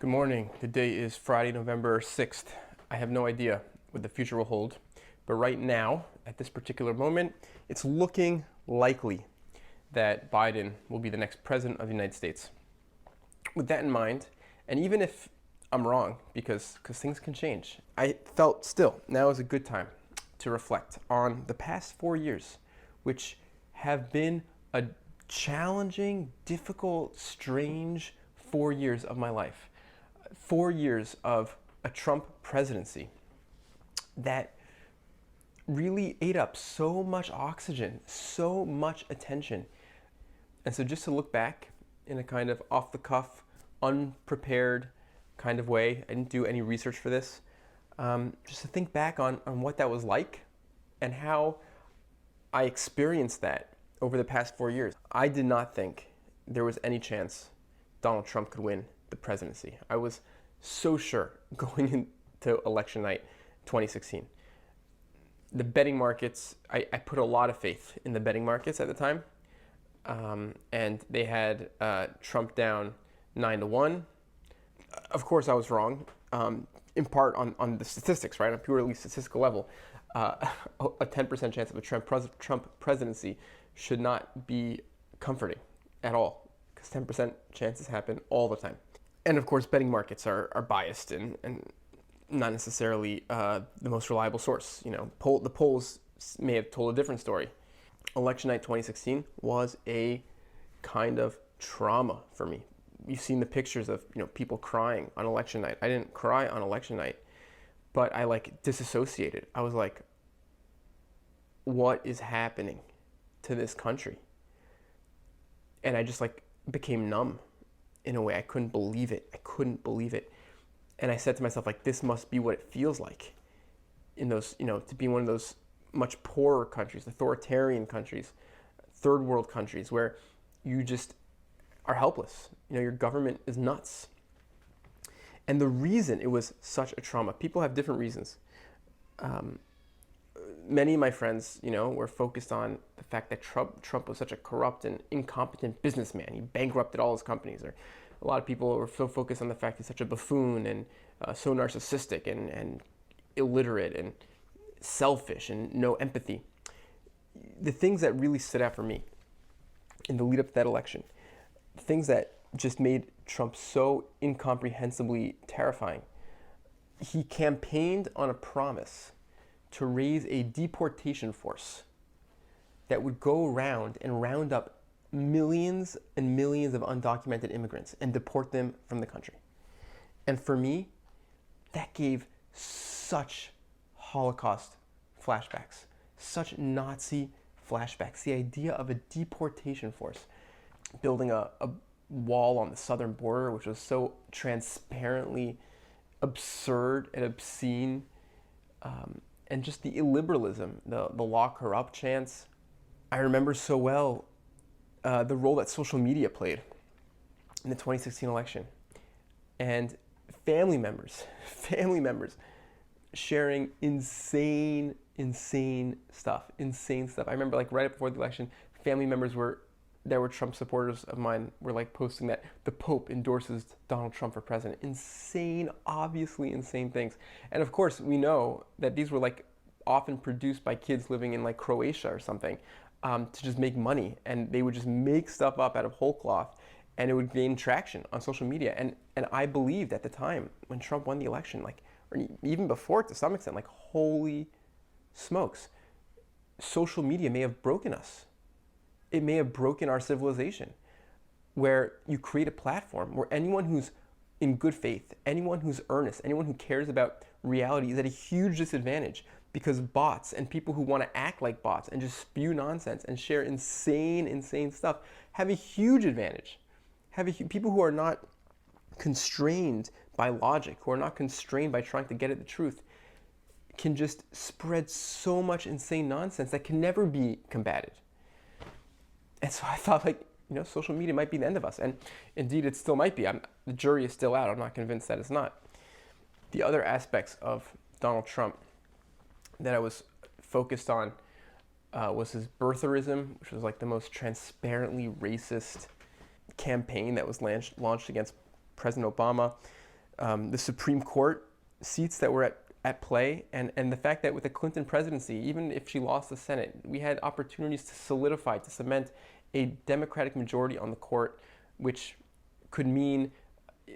Good morning. Today is Friday, November 6th. I have no idea what the future will hold, but right now, at this particular moment, it's looking likely that Biden will be the next president of the United States. With that in mind, and even if I'm wrong, because things can change, I felt still now is a good time to reflect on the past 4 years, which have been a challenging, difficult, strange 4 years of my life. 4 years of a Trump presidency that really ate up so much oxygen, so much attention. And so just to look back in a kind of off-the-cuff, unprepared kind of way, I didn't do any research for this, just to think back on what that was like and how I experienced that over the past 4 years. I did not think there was any chance Donald Trump could win the presidency. I was so sure going into election night 2016. The betting markets, I put a lot of faith in the betting markets at the time. And they had Trump down 9-1. Of course, I was wrong, in part on the statistics, right? On a purely statistical level. A 10% chance of a Trump presidency should not be comforting at all, because 10% chances happen all the time. And of course, betting markets are biased and not necessarily the most reliable source. You know, the polls may have told a different story. Election night 2016 was a kind of trauma for me. You've seen the pictures of people crying on election night. I didn't cry on election night, but I disassociated. I was like, what is happening to this country? And I just became numb in a way. I couldn't believe it. And I said to myself, this must be what it feels like in those, to be one of those much poorer countries, authoritarian countries, third world countries, where you just are helpless. Your government is nuts. And the reason it was such a trauma, people have different reasons. Many of my friends, were focused on the fact that Trump was such a corrupt and incompetent businessman. He bankrupted all his companies. Or a lot of people were so focused on the fact he's such a buffoon and so narcissistic and illiterate and selfish and no empathy. The things that really stood out for me in the lead up to that election, things that just made Trump so incomprehensibly terrifying. He campaigned on a promise to raise a deportation force that would go around and round up millions and millions of undocumented immigrants and deport them from the country. And for me, that gave such Holocaust flashbacks, such Nazi flashbacks. The idea of a deportation force, building a wall on the southern border, which was so transparently absurd and obscene, and just the illiberalism, the law corrupt chants. I remember so well the role that social media played in the 2016 election, and family members sharing insane stuff. I remember right before the election, family members were Trump supporters of mine were posting that the Pope endorses Donald Trump for president. Obviously insane things. And of course, we know that these were often produced by kids living in Croatia or something, to just make money. And they would just make stuff up out of whole cloth, and it would gain traction on social media. And I believed at the time when Trump won the election, or even before to some extent, holy smokes, social media may have broken us. It may have broken our civilization, where you create a platform where anyone who's in good faith, anyone who's earnest, anyone who cares about reality is at a huge disadvantage, because bots and people who want to act like bots and just spew nonsense and share insane stuff have a huge advantage. People who are not constrained by logic, who are not constrained by trying to get at the truth, can just spread so much insane nonsense that can never be combated. And so I thought, social media might be the end of us. And indeed, it still might be. The jury is still out. I'm not convinced that it's not. The other aspects of Donald Trump that I was focused on was his Birtherism, which was the most transparently racist campaign that was launched against President Obama. the Supreme Court seats that were at play, and the fact that with the Clinton presidency, even if she lost the Senate, we had opportunities to solidify, to cement a Democratic majority on the court, which could mean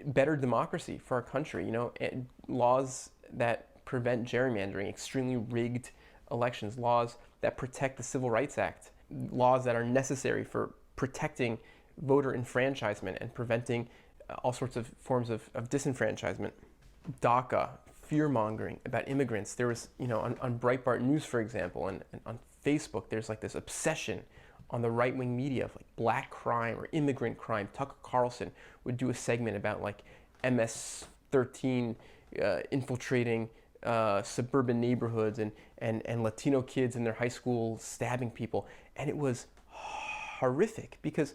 better democracy for our country. And laws that prevent gerrymandering, extremely rigged elections, laws that protect the Civil Rights Act, laws that are necessary for protecting voter enfranchisement and preventing all sorts of forms of disenfranchisement. DACA, fear-mongering about immigrants. There was, on Breitbart News, for example, and on Facebook, there's like this obsession on the right-wing media of like black crime or immigrant crime. Tucker Carlson would do a segment about like MS-13 infiltrating suburban neighborhoods and Latino kids in their high school stabbing people. And it was horrific because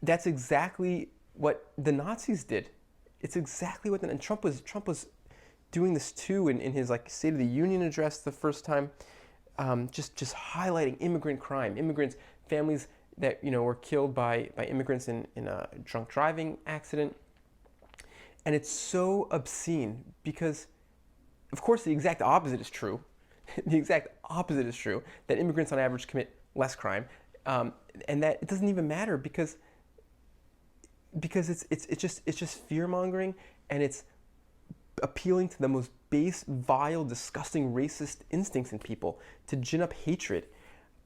that's exactly what the Nazis did. It's exactly what and Trump was doing this too in his like State of the Union address the first time, just highlighting immigrant crime, immigrants, families that were killed by immigrants in a drunk driving accident. And it's so obscene because, of course, the exact opposite is true. The exact opposite is true, that immigrants on average commit less crime, and that it doesn't even matter because it's just fear-mongering, and it's appealing to the most base, vile, disgusting, racist instincts in people to gin up hatred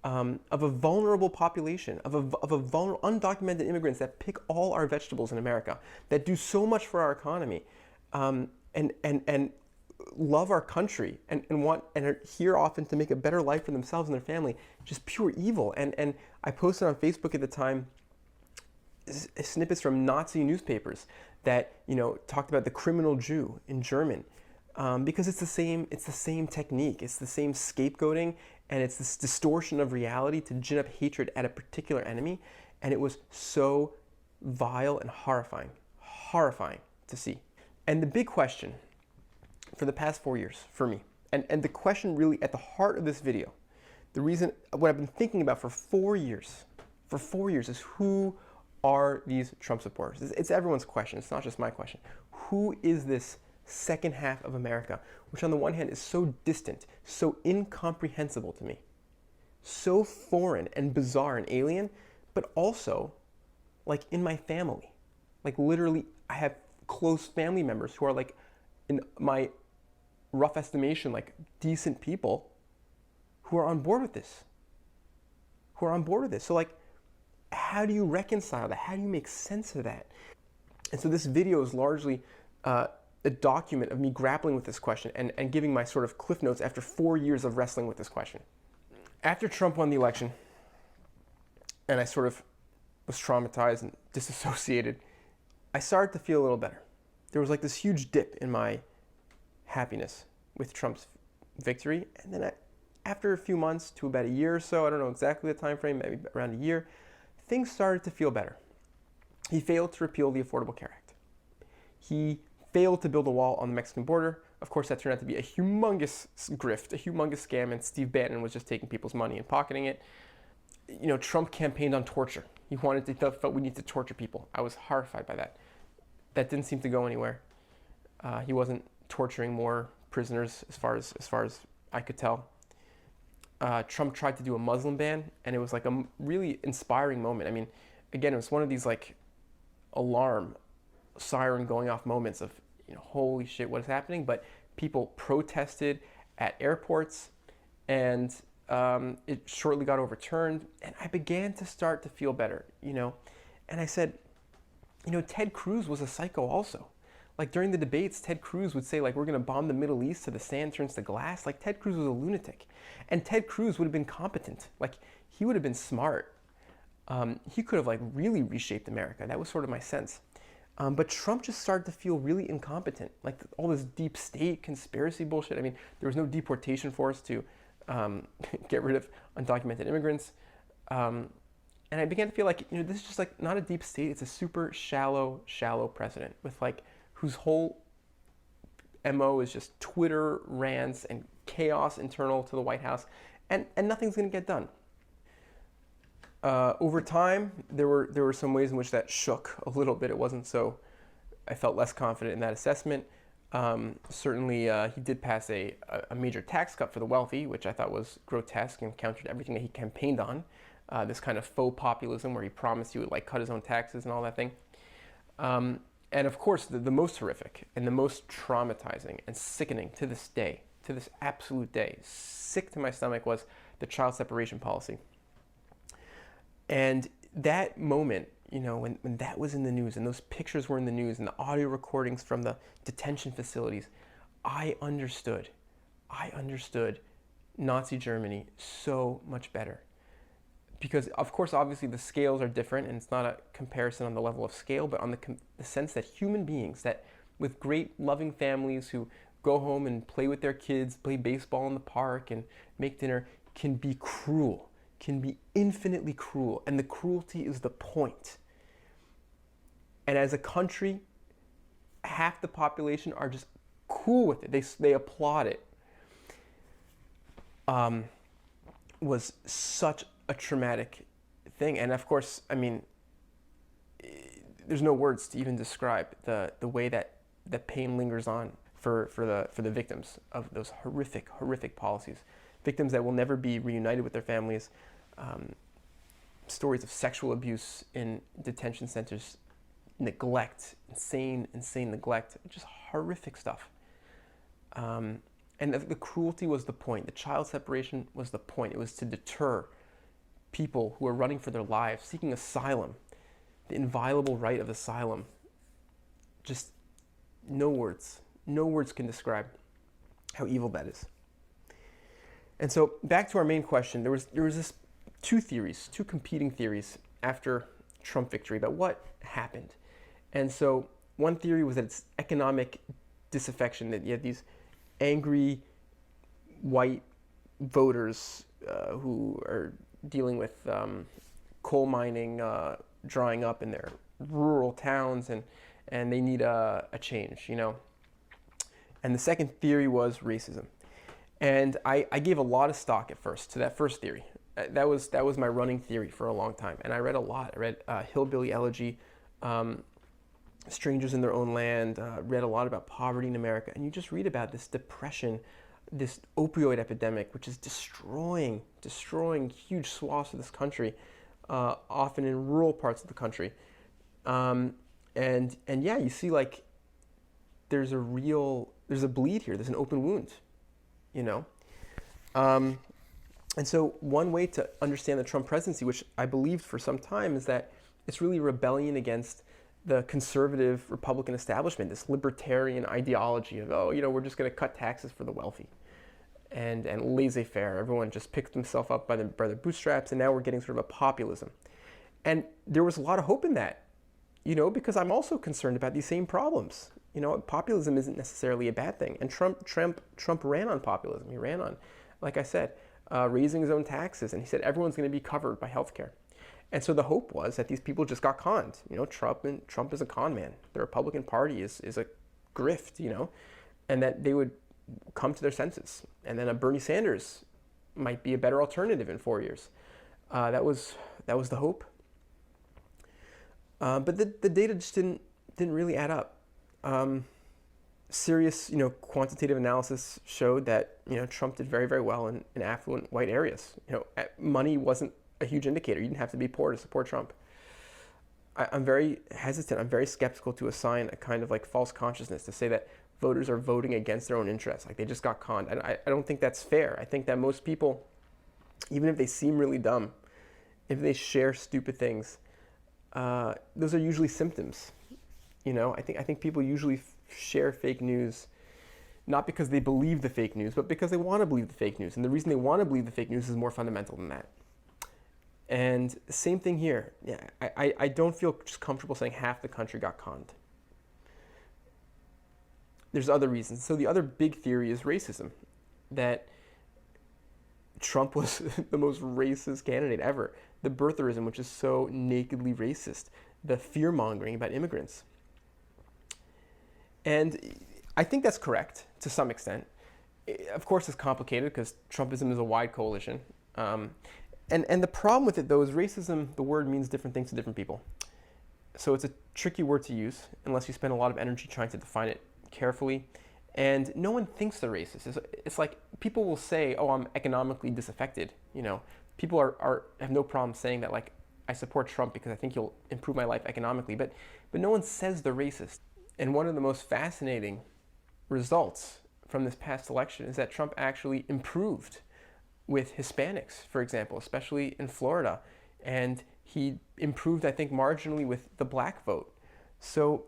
of a vulnerable population, of a vulnerable, undocumented immigrants that pick all our vegetables in America, that do so much for our economy, and love our country and are here often to make a better life for themselves and their family. Just pure evil. And I posted on Facebook at the time snippets from Nazi newspapers that talked about the criminal Jew in German, because it's the same technique, it's the same scapegoating, and it's this distortion of reality to gin up hatred at a particular enemy. And it was so vile and horrifying to see. And the big question for the past 4 years for me, and the question really at the heart of this video, the reason, what I've been thinking about for 4 years is who are these Trump supporters? It's everyone's question. It's not just my question. Who is this second half of America, which on the one hand is so distant, so incomprehensible to me, so foreign and bizarre and alien, but also like in my family. Like literally, I have close family members who are like, in my rough estimation, like decent people who are on board with this. So like, how do you reconcile that? How do you make sense of that? And so this video is largely a document of me grappling with this question and giving my sort of cliff notes after 4 years of wrestling with this question. After Trump won the election, and I sort of was traumatized and disassociated, I started to feel a little better. There was like this huge dip in my happiness with Trump's victory. And then after a few months to about a year or so, I don't know exactly the time frame, maybe around a year, things started to feel better. He failed to repeal the Affordable Care Act. He failed to build a wall on the Mexican border. Of course, that turned out to be a humongous grift, a humongous scam, and Steve Bannon was just taking people's money and pocketing it. Trump campaigned on torture. He felt we need to torture people. I was horrified by that. That didn't seem to go anywhere. He wasn't torturing more prisoners as far as I could tell. Trump tried to do a Muslim ban, and it was like a really inspiring moment. I mean, again, it was one of these like alarm siren going off moments of, holy shit, what is happening? But people protested at airports, and it shortly got overturned, and I began to start to feel better, And I said, Ted Cruz was a psycho also. Like during the debates, Ted Cruz would say, like, we're going to bomb the Middle East so the sand turns to glass. Like, Ted Cruz was a lunatic. And Ted Cruz would have been competent. Like, he would have been smart. He could have, like, really reshaped America. That was sort of my sense. But Trump just started to feel really incompetent. Like, all this deep state conspiracy bullshit. I mean, there was no deportation force to get rid of undocumented immigrants. And I began to feel like, this is just, like, not a deep state. It's a super shallow president with, like, whose whole MO is just Twitter rants and chaos internal to the White House, and nothing's going to get done. Over time, there were some ways in which that shook a little bit. It wasn't so I felt less confident in that assessment. Certainly, he did pass a major tax cut for the wealthy, which I thought was grotesque and countered everything that he campaigned on. This kind of faux populism where he promised he would like cut his own taxes and all that thing. And of course, the most horrific and the most traumatizing and sickening to this day, to this absolute day, sick to my stomach, was the child separation policy. And that moment, when that was in the news and those pictures were in the news and the audio recordings from the detention facilities, I understood Nazi Germany so much better. Because, of course, obviously the scales are different, and it's not a comparison on the level of scale, but on the sense that human beings, that with great loving families who go home and play with their kids, play baseball in the park and make dinner, can be cruel, can be infinitely cruel, and the cruelty is the point. And as a country, half the population are just cool with it. They applaud it. Was such a traumatic thing. And of course, I mean, there's no words to even describe the way that the pain lingers on for the victims of those horrific policies. Victims that will never be reunited with their families. Stories of sexual abuse in detention centers, neglect, insane neglect, just horrific stuff. And the cruelty was the point. The child separation was the point. It was to deter people who are running for their lives, seeking asylum, the inviolable right of asylum. Just no words can describe how evil that is. And so back to our main question, there was this two competing theories after Trump victory about what happened. And so one theory was that it's economic disaffection, that you had these angry white voters who are dealing with coal mining drying up in their rural towns, and they need a change, And the second theory was racism. And I gave a lot of stock at first to that first theory. That was my running theory for a long time. And I read a lot. I read Hillbilly Elegy, Strangers in Their Own Land, read a lot about poverty in America. And you just read about this depression, this opioid epidemic, which is destroying huge swaths of this country, often in rural parts of the country. And yeah, you see like there's a bleed here. There's an open wound, And so one way to understand the Trump presidency, which I believed for some time, is that it's really rebellion against the conservative Republican establishment, this libertarian ideology of, we're just going to cut taxes for the wealthy, and laissez-faire. Everyone just picks themselves up by their bootstraps, and now we're getting sort of a populism. And there was a lot of hope in that, because I'm also concerned about these same problems. Populism isn't necessarily a bad thing. And Trump ran on populism. He ran on, like I said, raising his own taxes, and he said everyone's going to be covered by healthcare. And so the hope was that these people just got conned. Trump is a con man. The Republican Party is a grift, and that they would come to their senses. And then a Bernie Sanders might be a better alternative in 4 years. That was the hope. But the data just didn't really add up. Serious, quantitative analysis showed that, Trump did very, very well in affluent white areas. Money wasn't a huge indicator. You didn't have to be poor to support Trump. I'm very hesitant. I'm very skeptical to assign a kind of like false consciousness to say that voters are voting against their own interests. Like they just got conned. I don't think that's fair. I think that most people, even if they seem really dumb, if they share stupid things, those are usually symptoms. I think people usually share fake news, not because they believe the fake news, but because they want to believe the fake news. And the reason they want to believe the fake news is more fundamental than that. And same thing here. Yeah, I don't feel just comfortable saying half the country got conned. There's other reasons. So the other big theory is racism, that Trump was the most racist candidate ever. The birtherism, which is so nakedly racist. The fear-mongering about immigrants. And I think that's correct to some extent. Of course, it's complicated because Trumpism is a wide coalition. And the problem with it, though, is racism, the word means different things to different people. So it's a tricky word to use unless you spend a lot of energy trying to define it carefully. And no one thinks they're racist. It's like people will say, "Oh, I'm economically disaffected." People have no problem saying that, like, I support Trump because I think he'll improve my life economically. But no one says they're racist. And one of the most fascinating results from this past election is that Trump actually improved with Hispanics, for example, especially in Florida. And he improved, I think, marginally with the black vote. So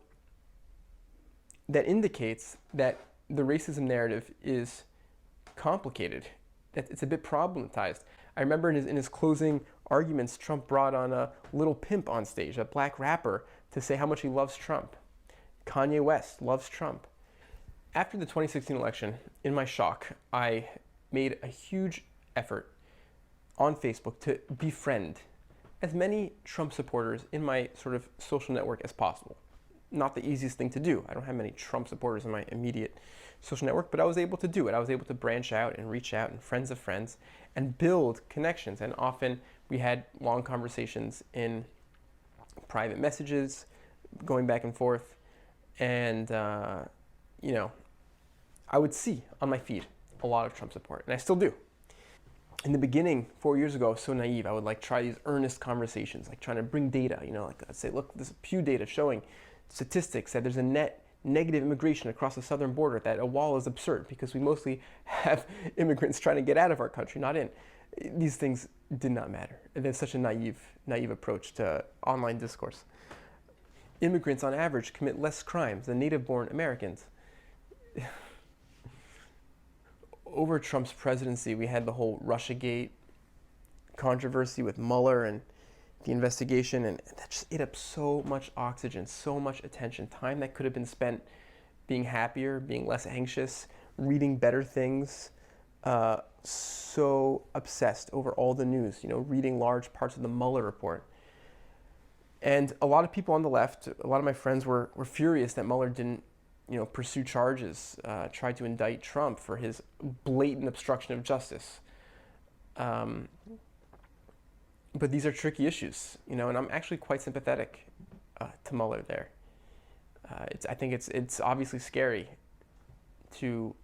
that indicates that the racism narrative is complicated, that it's a bit problematized. I remember in his closing arguments, Trump brought on a Little Pimp on stage, a black rapper, to say how much he loves Trump. Kanye West loves Trump. After the 2016 election, in my shock, I made a huge effort on Facebook to befriend as many Trump supporters in my sort of social network as possible. Not the easiest thing to do. I don't have many Trump supporters in my immediate social network, but I was able to do it. I was able to branch out and reach out and friends of friends and build connections. And often we had long conversations in private messages, going back and forth. And, I would see on my feed a lot of Trump support, and I still do. In the beginning, 4 years ago, I was so naive. I would try these earnest conversations, trying to bring data, I'd say, look, there's Pew data showing statistics that there's a net negative immigration across the southern border, that a wall is absurd because we mostly have immigrants trying to get out of our country, not in. These things did not matter. And there's such a naive approach to online discourse. Immigrants on average commit less crimes than native-born Americans. Over Trump's presidency, we had the whole Russiagate controversy with Mueller and the investigation, and that just ate up so much oxygen, so much attention, time that could have been spent being happier, being less anxious, reading better things, so obsessed over all the news, reading large parts of the Mueller report. And a lot of people on the left, a lot of my friends were furious that Mueller didn't pursue charges, tried to indict Trump for his blatant obstruction of justice. But these are tricky issues, and I'm actually quite sympathetic to Mueller there. I think it's obviously scary to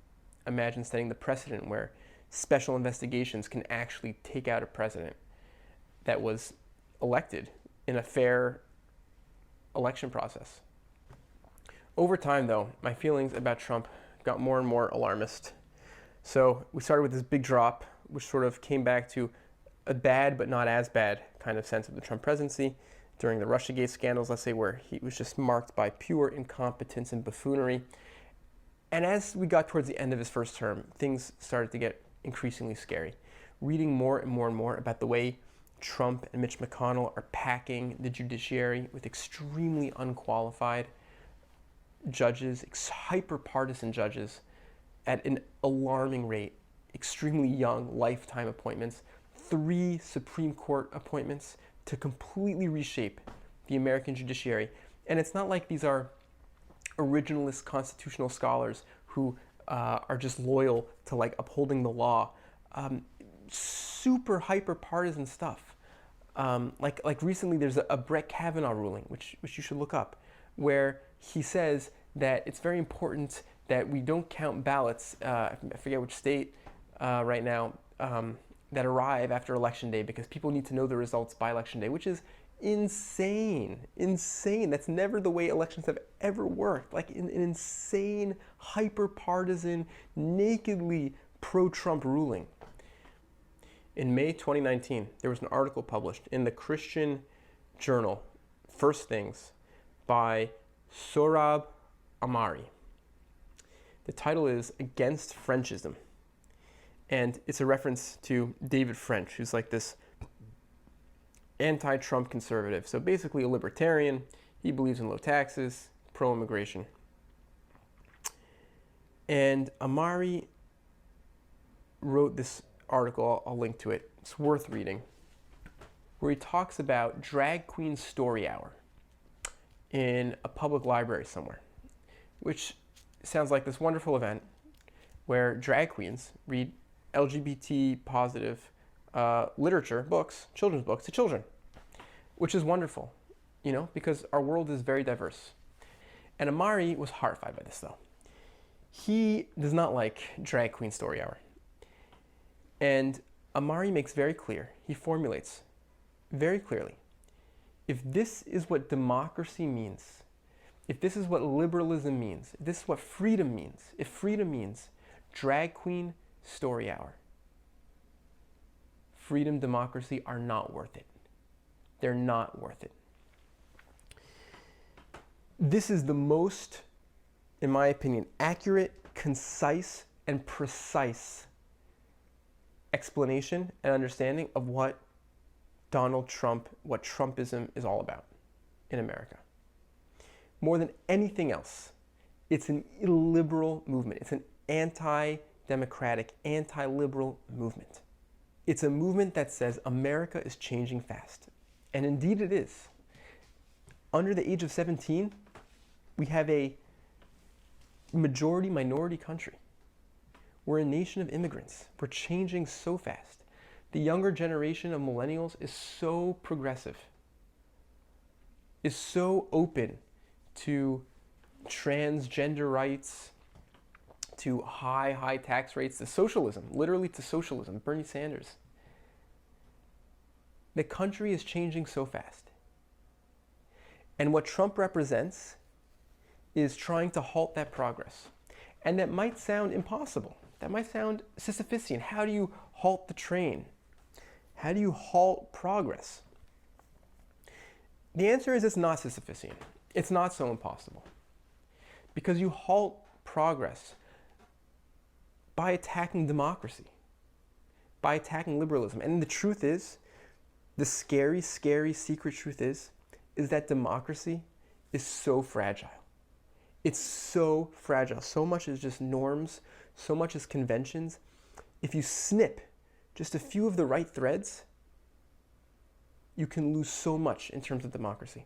imagine setting the precedent where special investigations can actually take out a president that was elected in a fair election process. Over time, though, my feelings about Trump got more and more alarmist. So we started with this big drop, which sort of came back to a bad but not as bad kind of sense of the Trump presidency during the Russiagate scandals, let's say, where he was just marked by pure incompetence and buffoonery. And as we got towards the end of his first term, things started to get increasingly scary. Reading more and more and more about the way Trump and Mitch McConnell are packing the judiciary with extremely unqualified judges, hyper-partisan judges at an alarming rate, extremely young lifetime appointments, 3 Supreme Court appointments to completely reshape the American judiciary. And it's not like these are originalist constitutional scholars who are just loyal to upholding the law. Super hyper-partisan stuff. Like recently there's a Brett Kavanaugh ruling, which you should look up, where he says that it's very important that we don't count ballots, I forget which state right now, that arrive after Election Day because people need to know the results by Election Day, which is insane. That's never the way elections have ever worked. An insane, hyper-partisan, nakedly pro-Trump ruling. In May 2019, there was an article published in the Christian journal, First Things, by Sohrab Ahmari. The title is Against Frenchism. And it's a reference to David French, who's this anti-Trump conservative. So basically a libertarian. He believes in low taxes, pro-immigration. And Ahmari wrote this article, I'll link to it, it's worth reading, where he talks about drag queen story hour in a public library somewhere, which sounds like this wonderful event where drag queens read LGBT positive literature, books, children's books to children, which is wonderful. because our world is very diverse. And Amari was horrified by this, though. He does not like drag queen story hour. And Amari makes very clear, he formulates very clearly, if this is what democracy means, if this is what liberalism means, if this is what freedom means, if freedom means drag queen story hour, freedom, democracy are not worth it. They're not worth it. This is the most, in my opinion, accurate, concise, and precise explanation and understanding of what Donald Trump, what Trumpism is all about in America. More than anything else, it's an illiberal movement. It's an anti-democratic, anti-liberal movement. It's a movement that says America is changing fast. And indeed it is. Under the age of 17, we have a majority-minority country. We're a nation of immigrants. We're changing so fast. The younger generation of millennials is so progressive, is so open to transgender rights, to high tax rates, to socialism, literally to socialism, Bernie Sanders. The country is changing so fast. And what Trump represents is trying to halt that progress. And that might sound impossible. That might sound Sisyphusian. How do you halt the train? How do you halt progress? The answer is it's not Sisyphusian. It's not so impossible. Because you halt progress by attacking democracy, by attacking liberalism. And the truth is, the scary, scary secret truth is that democracy is so fragile. It's so fragile. So much is just norms, so much is conventions. If you snip just a few of the right threads, you can lose so much in terms of democracy.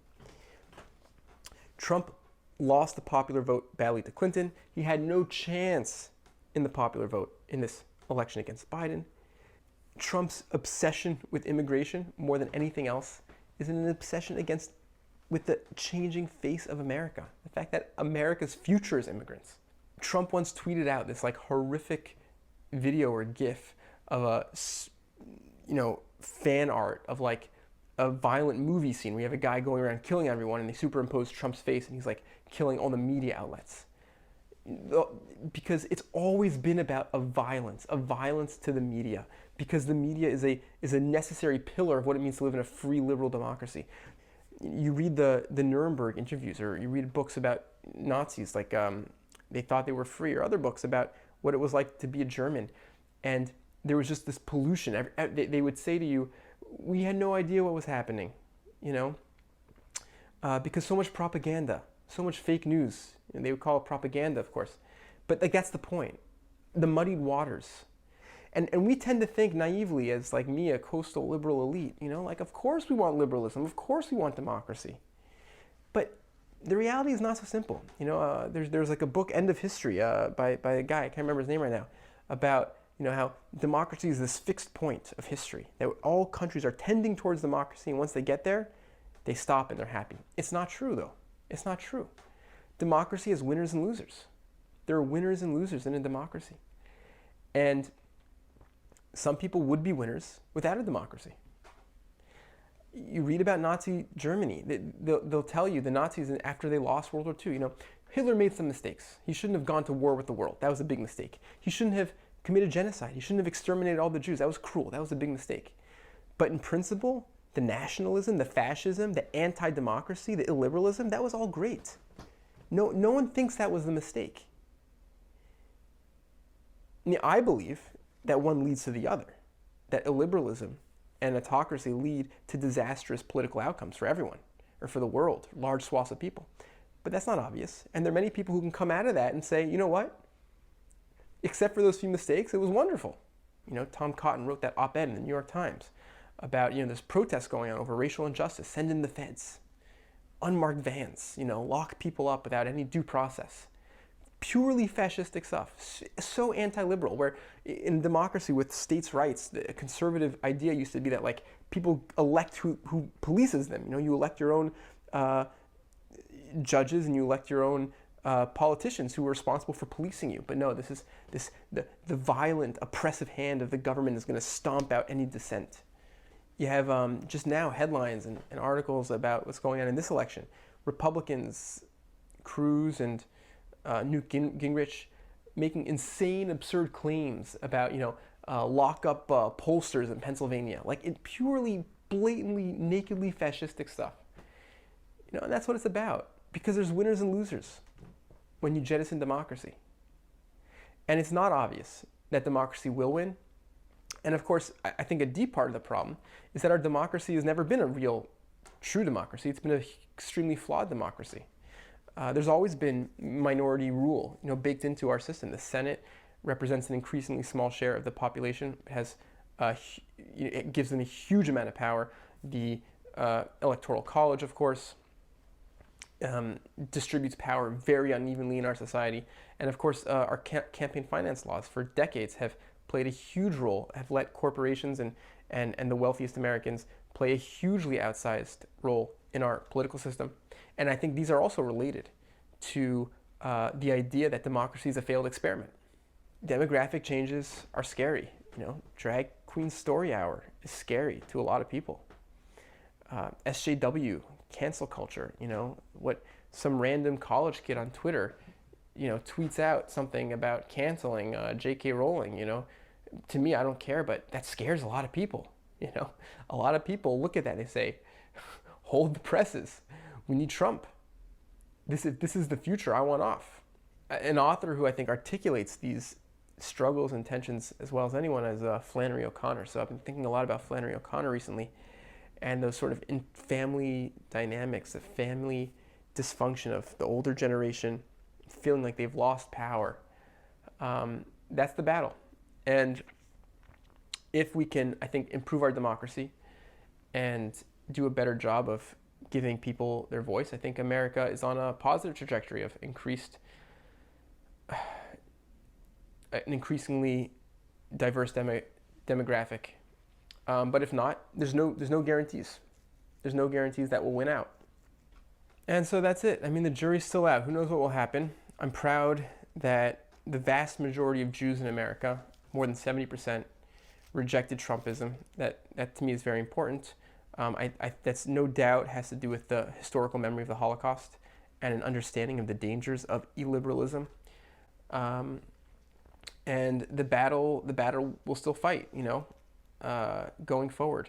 Trump lost the popular vote badly to Clinton. He had no chance in the popular vote in this election against Biden. Trump's obsession with immigration, more than anything else, is an obsession with the changing face of America. The fact that America's future is immigrants. Trump once tweeted out this horrific video or GIF of a, fan art of a violent movie scene. We have a guy going around killing everyone, and they superimpose Trump's face, and he's killing all the media outlets. Because it's always been about a violence to the media, because the media is a necessary pillar of what it means to live in a free liberal democracy. You read the Nuremberg interviews, or you read books about Nazis, They Thought They Were Free, or other books about what it was like to be a German. And there was just this pollution. They would say to you, we had no idea what was happening, because so much propaganda, so much fake news. And they would call it propaganda, of course. But that's the point. The muddied waters. And we tend to think naively as me, a coastal liberal elite, of course we want liberalism, of course we want democracy. But the reality is not so simple. There's a book, End of History, by a guy, I can't remember his name right now, about how democracy is this fixed point of history, that all countries are tending towards democracy, and once they get there, they stop and they're happy. It's not true, though. It's not true. Democracy has winners and losers. There are winners and losers in a democracy. And some people would be winners without a democracy. You read about Nazi Germany. They'll tell you the Nazis, after they lost World War II, Hitler made some mistakes. He shouldn't have gone to war with the world. That was a big mistake. He shouldn't have committed genocide. He shouldn't have exterminated all the Jews. That was cruel. That was a big mistake. But in principle, the nationalism, the fascism, the anti-democracy, the illiberalism, that was all great. No one thinks that was the mistake. I believe that one leads to the other, that illiberalism and autocracy lead to disastrous political outcomes for everyone, or for the world, large swaths of people. But that's not obvious. And there are many people who can come out of that and say, you know what? Except for those few mistakes, it was wonderful. Tom Cotton wrote that op-ed in the New York Times about, this protest going on over racial injustice, send in the feds, unmarked vans, lock people up without any due process. Purely fascistic stuff, so anti-liberal, where in democracy with states' rights, the conservative idea used to be that people elect who polices them. You elect your own judges and you elect your own politicians who are responsible for policing you. But no, the violent, oppressive hand of the government is going to stomp out any dissent. You have just now headlines and articles about what's going on in this election. Republicans, Cruz and Newt Gingrich, making insane, absurd claims about, lock up pollsters in Pennsylvania. Like, it purely, blatantly, nakedly fascistic stuff. And that's what it's about. Because there's winners and losers when you jettison democracy. And it's not obvious that democracy will win. And of course, I think a deep part of the problem is that our democracy has never been a real, true democracy. It's been an extremely flawed democracy. There's always been minority rule, baked into our system. The Senate represents an increasingly small share of the population. It gives them a huge amount of power. The Electoral College, of course, distributes power very unevenly in our society. And of course, our campaign finance laws for decades have played a huge role, have let corporations and the wealthiest Americans play a hugely outsized role in our political system. And I think these are also related to the idea that democracy is a failed experiment. Demographic changes are scary. Drag queen story hour is scary to a lot of people. SJW, cancel culture, what some random college kid on Twitter, tweets out something about canceling J.K. Rowling, to me, I don't care, but that scares a lot of people. A lot of people look at that and they say, hold the presses. We need Trump. This is the future I want off. An author who I think articulates these struggles and tensions as well as anyone is Flannery O'Connor. So I've been thinking a lot about Flannery O'Connor recently and those sort of family dynamics, the family dysfunction of the older generation feeling like they've lost power. That's the battle. And if we can, I think, improve our democracy and do a better job of giving people their voice, I think America is on a positive trajectory of an increasingly diverse demographic. But if not, there's no guarantees. There's no guarantees that we'll win out. And so that's it. I mean, the jury's still out. Who knows what will happen? I'm proud that the vast majority of Jews in America, more than 70%, rejected Trumpism. That to me is very important. That's no doubt has to do with the historical memory of the Holocaust and an understanding of the dangers of illiberalism. And the battle we'll still fight, going forward.